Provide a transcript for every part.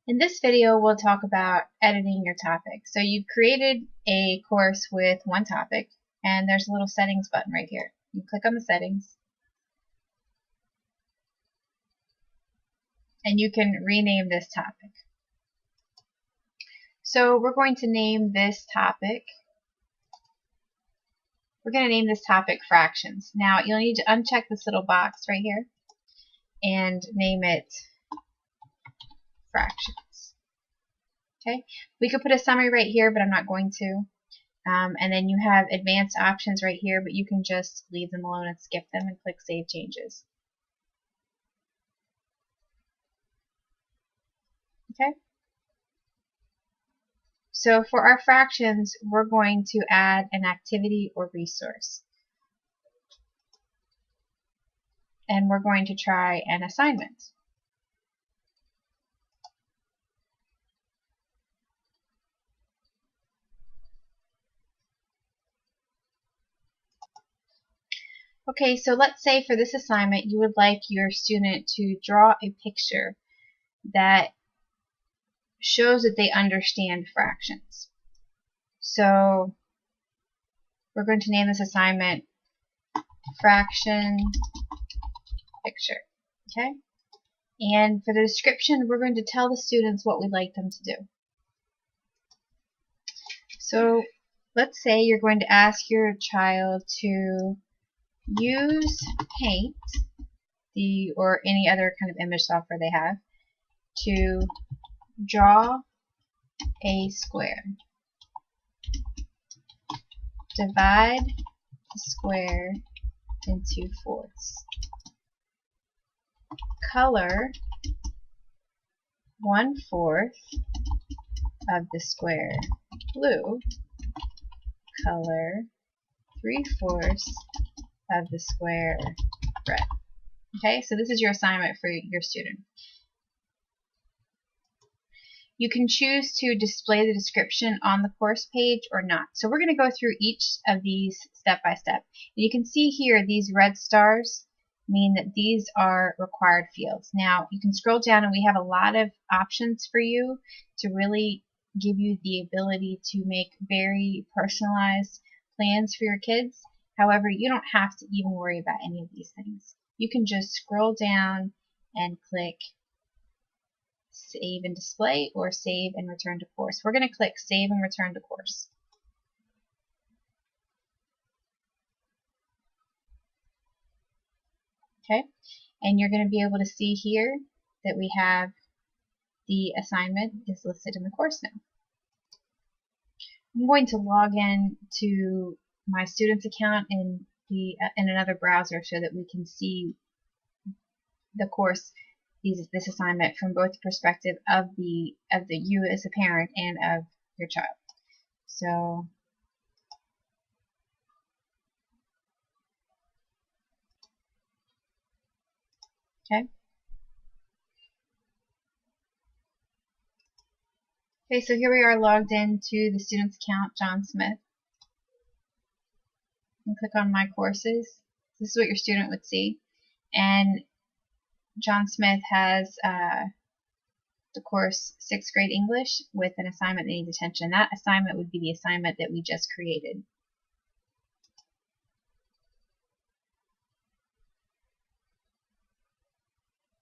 In this video, we'll talk about editing your topic. So you've created a course with one topic, and there's a little settings button right here. You click on the settings, and you can rename this topic. So we're going to name this topic, fractions. Now you'll need to uncheck this little box right here and name it fractions. Okay, we could put a summary right here, but I'm not going to. And then you have advanced options right here, but you can just leave them alone and skip them and click Save Changes. Okay. So for our fractions, we're going to add an activity or resource. And we're going to try an assignment. Okay, so let's say for this assignment you would like your student to draw a picture that shows that they understand fractions. So we're going to name this assignment Fraction Picture. Okay? And for the description, we're going to tell the students what we'd like them to do. So let's say you're going to ask your child to use Paint, or any other kind of image software they have, to draw a square. Divide the square into fourths. Color 1/4 of the square blue. Color 3/4 of the square red. Okay, so this is your assignment for your student. You can choose to display the description on the course page or not. So we're going to go through each of these step by step. You can see here these red stars mean that these are required fields. Now you can scroll down and we have a lot of options for you to really give you the ability to make very personalized plans for your kids. However, you don't have to even worry about any of these things. You can just scroll down and click Save and Display or Save and Return to Course. We're going to click Save and Return to Course. Okay, and you're going to be able to see here that we have the assignment is listed in the course now. I'm going to log in to my student's account in another browser so that we can see the course, this assignment from both the perspective of the you as a parent and of your child. So okay, so here we are logged into the student's account, John Smith. And click on My Courses. This is what your student would see. And John Smith has the course 6th grade English with an assignment that needs attention. That assignment would be the assignment that we just created.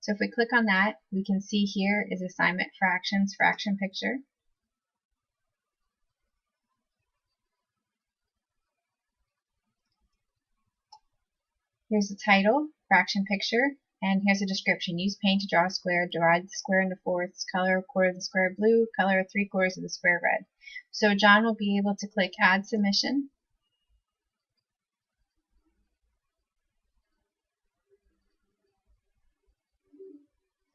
So if we click on that, we can see here is assignment fractions, fraction picture. Here's the title, fraction picture, and here's a description. Use Paint to draw a square, divide the square into fourths, color 1/4 of the square blue, color 3/4 of the square red. So John will be able to click Add Submission.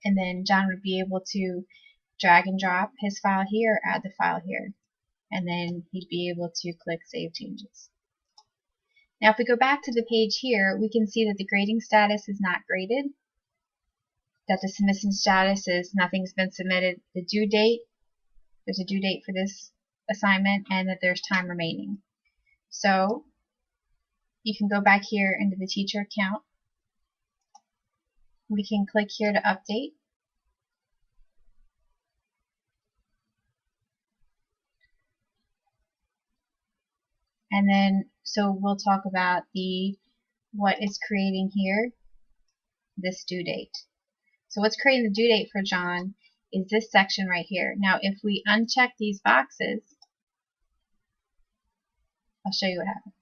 And then John would be able to drag and drop his file here, add the file here. And then he'd be able to click Save Changes. Now if we go back to the page here, we can see that the grading status is not graded, that the submission status is nothing's been submitted, the due date, there's a due date for this assignment, and that there's time remaining. So you can go back here into the teacher account. We can click here to update. And then, so we'll talk about what is creating here, this due date. So what's creating the due date for John is this section right here. Now, if we uncheck these boxes, I'll show you what happens.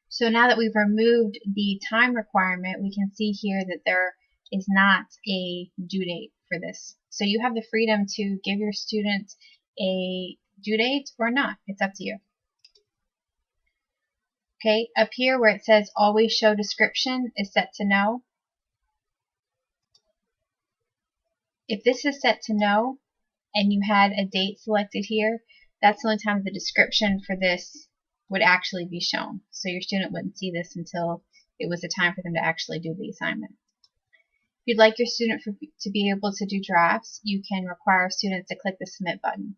So now that we've removed the time requirement, we can see here that there is not a due date for this. So you have the freedom to give your students a due date or not. It's up to you. Okay, up here where it says always show description is set to no. If this is set to no and you had a date selected here, that's the only time the description for this would actually be shown. So your student wouldn't see this until it was the time for them to actually do the assignment. If you'd like your student to be able to do drafts, you can require students to click the submit button.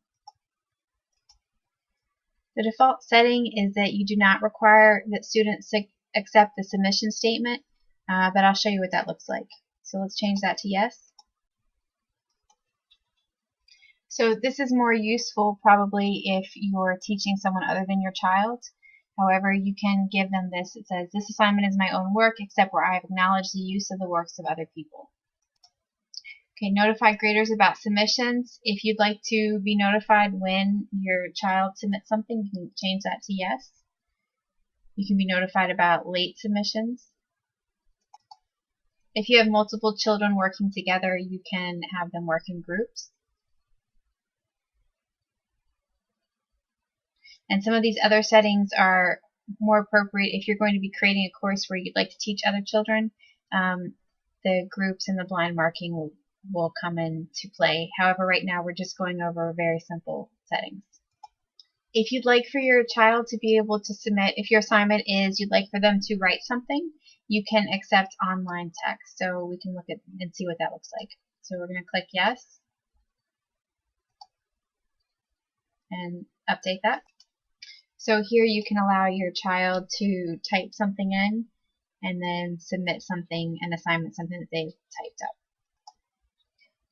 The default setting is that you do not require that students accept the submission statement, but I'll show you what that looks like. So let's change that to yes. So this is more useful probably if you're teaching someone other than your child. However, you can give them this. It says, this assignment is my own work, except where I have acknowledged the use of the works of other people. Okay, notify graders about submissions. If you'd like to be notified when your child submits something, you can change that to yes. You can be notified about late submissions. If you have multiple children working together, you can have them work in groups. And some of these other settings are more appropriate if you're going to be creating a course where you'd like to teach other children. The groups and the blind marking will come into play. However, right now we're just going over very simple settings. If you'd like for your child to be able to submit, if your assignment is you'd like for them to write something, you can accept online text. So we can look at and see what that looks like. So we're going to click yes and update that. So here you can allow your child to type something in and then submit something, an assignment, something that they've typed up.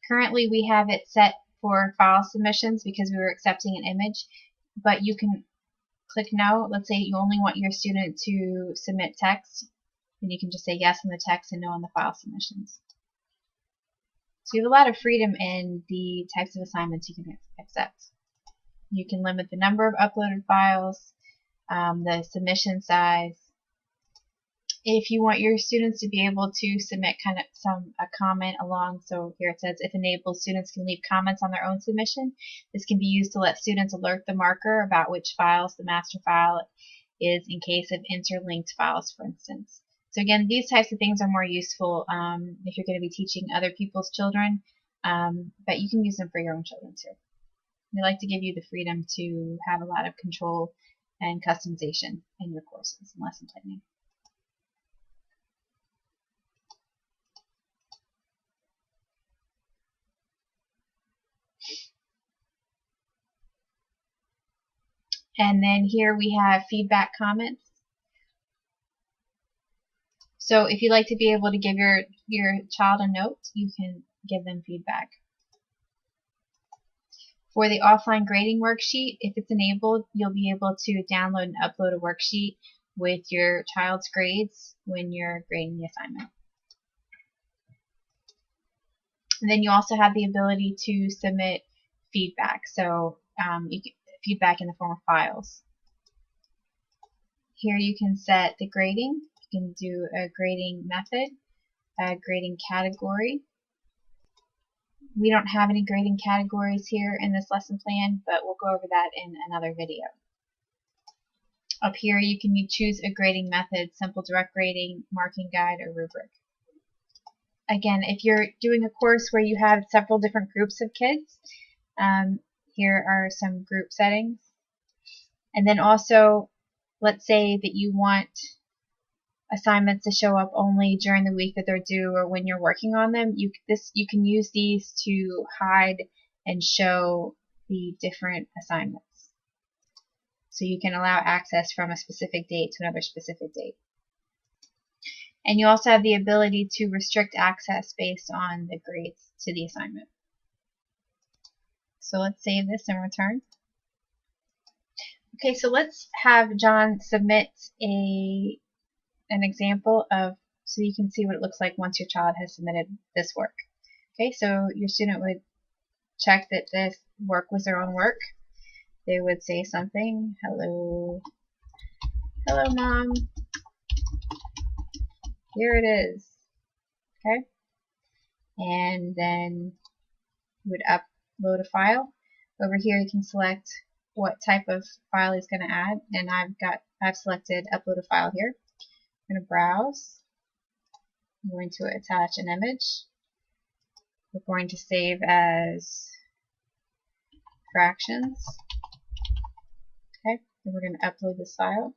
Currently we have it set for file submissions because we were accepting an image, but you can click no. Let's say you only want your student to submit text, then you can just say yes on the text and no on the file submissions. So you have a lot of freedom in the types of assignments you can accept. You can limit the number of uploaded files, the submission size. If you want your students to be able to submit a comment along, so here it says if enabled, students can leave comments on their own submission. This can be used to let students alert the marker about which files the master file is in case of interlinked files, for instance. So again, these types of things are more useful if you're going to be teaching other people's children, but you can use them for your own children too. We like to give you the freedom to have a lot of control and customization in your courses and lesson planning. And then here we have feedback comments. So if you'd like to be able to give your child a note, you can give them feedback. For the offline grading worksheet, if it's enabled, you'll be able to download and upload a worksheet with your child's grades when you're grading the assignment. And then you also have the ability to submit feedback, so feedback in the form of files. Here you can set the grading. You can do a grading method, a grading category. We don't have any grading categories here in this lesson plan, but we'll go over that in another video. Up here you can choose a grading method, simple direct grading, marking guide, or rubric. Again, if you're doing a course where you have several different groups of kids, here are some group settings. And then also, let's say that you want assignments to show up only during the week that they're due or when you're working on them. You can use these to hide and show the different assignments. So you can allow access from a specific date to another specific date. And you also have the ability to restrict access based on the grades to the assignment. So let's save this and return. Okay, so let's have John submit an example of, so you can see what it looks like once your child has submitted this work. Okay, so your student would check that this work was their own work. They would say something, hello mom, here it is. Okay, and then you would upload a file. Over here you can select what type of file he's going to add, and I've selected upload a file here. I'm going to browse. I'm going to attach an image. We're going to save as fractions. Okay, and we're going to upload this file.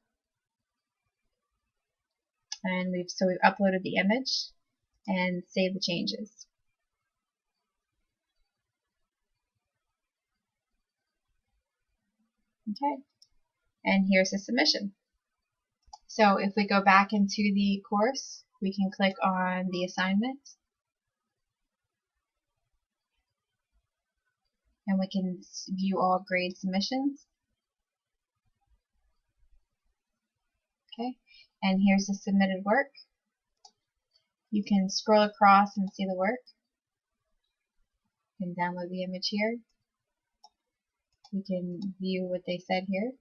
And we've uploaded the image and save the changes. Okay, and here's the submission. So if we go back into the course, we can click on the assignment, and we can view all grade submissions. Okay, and here's the submitted work. You can scroll across and see the work. You can download the image here. You can view what they said here.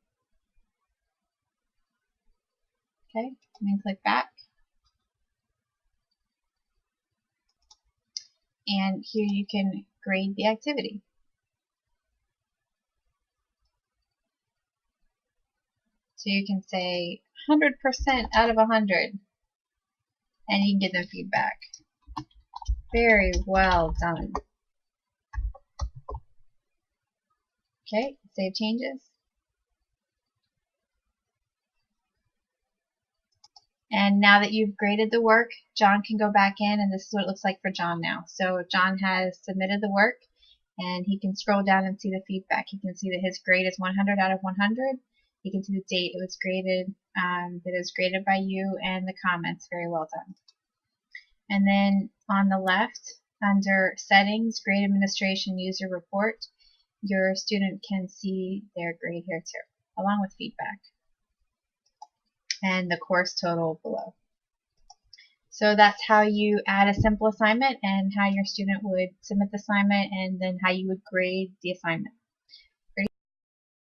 Okay, and then click back. And here you can grade the activity. So you can say 100% out of 100, and you can give them feedback. Very well done. Okay, save changes. And now that you've graded the work, John can go back in, and this is what it looks like for John now. So John has submitted the work, and he can scroll down and see the feedback. He can see that his grade is 100 out of 100. You can see the date it was graded, that it was graded by you, and the comments. Very well done. And then on the left, under Settings, Grade Administration User Report, your student can see their grade here too, along with feedback, and the course total below. So that's how you add a simple assignment, and how your student would submit the assignment, and then how you would grade the assignment.